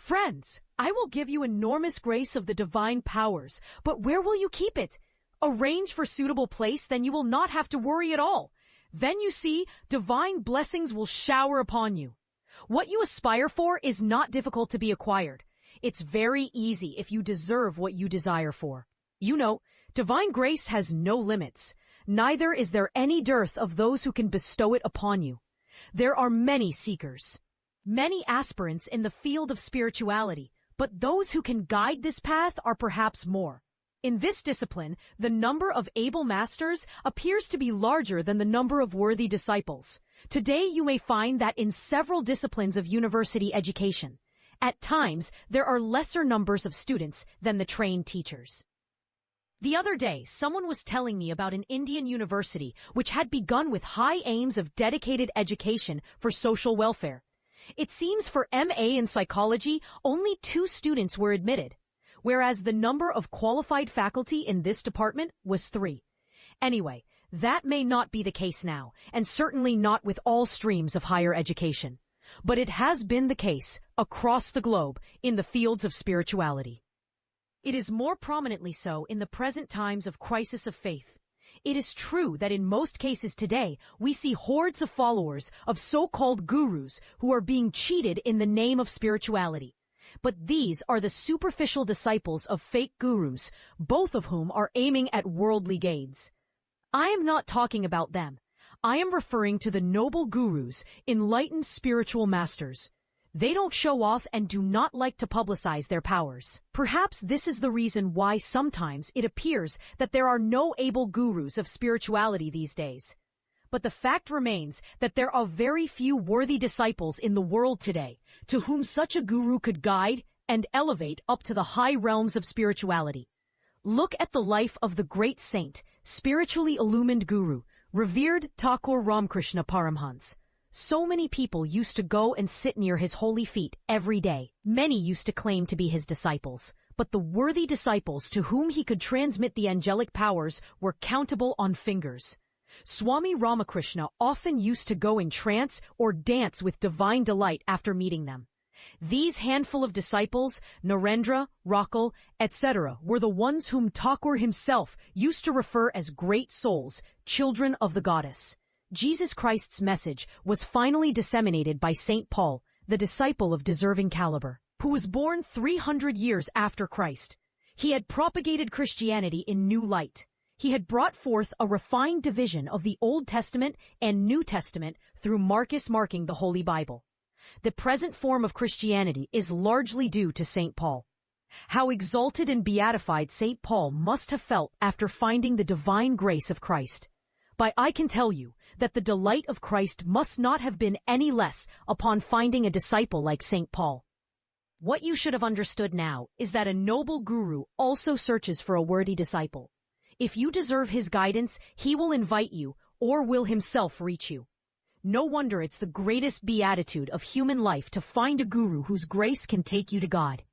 Friends, I will give you enormous grace of the divine powers, but where will you keep it? Arrange for suitable place, then you will not have to worry at all. Then you see, divine blessings will shower upon you. What you aspire for is not difficult to be acquired. It's very easy if you deserve what you desire for. You know, divine grace has no limits. Neither is there any dearth of those who can bestow it upon you. There are many seekers, many aspirants in the field of spirituality, but those who can guide this path are perhaps more. In this discipline, the number of able masters appears to be larger than the number of worthy disciples. Today you may find that in several disciplines of university education, at times there are lesser numbers of students than the trained teachers. The other day, someone was telling me about an Indian university which had begun with high aims of dedicated education for social welfare. It seems for MA in psychology, only 2 students were admitted, whereas the number of qualified faculty in this department was 3. Anyway, that may not be the case now, and certainly not with all streams of higher education. But it has been the case across the globe in the fields of spirituality. It is more prominently so in the present times of crisis of faith. It is true that in most cases today, we see hordes of followers of so-called gurus who are being cheated in the name of spirituality. But these are the superficial disciples of fake gurus, both of whom are aiming at worldly gains. I am not talking about them. I am referring to the noble gurus, enlightened spiritual masters. They don't show off and do not like to publicize their powers. Perhaps this is the reason why sometimes it appears that there are no able gurus of spirituality these days. But the fact remains that there are very few worthy disciples in the world today to whom such a guru could guide and elevate up to the high realms of spirituality. Look at the life of the great saint, spiritually illumined guru, revered Thakur Ramkrishna Paramhans. So many people used to go and sit near his holy feet every day. Many used to claim to be his disciples, but the worthy disciples to whom he could transmit the angelic powers were countable on fingers. Swami Ramakrishna often used to go in trance or dance with divine delight after meeting them. These handful of disciples, Narendra, Rakal, etc., were the ones whom Thakur himself used to refer as great souls, children of the goddess. Jesus Christ's message was finally disseminated by St. Paul, the disciple of deserving caliber, who was born 300 years after Christ. He had propagated Christianity in new light. He had brought forth a refined division of the Old Testament and New Testament through Marcus marking the Holy Bible. The present form of Christianity is largely due to St. Paul. How exalted and beatified St. Paul must have felt after finding the divine grace of Christ. But I can tell you that the delight of Christ must not have been any less upon finding a disciple like St. Paul. What you should have understood now is that a noble guru also searches for a worthy disciple. If you deserve his guidance, he will invite you or will himself reach you. No wonder it's the greatest beatitude of human life to find a guru whose grace can take you to God.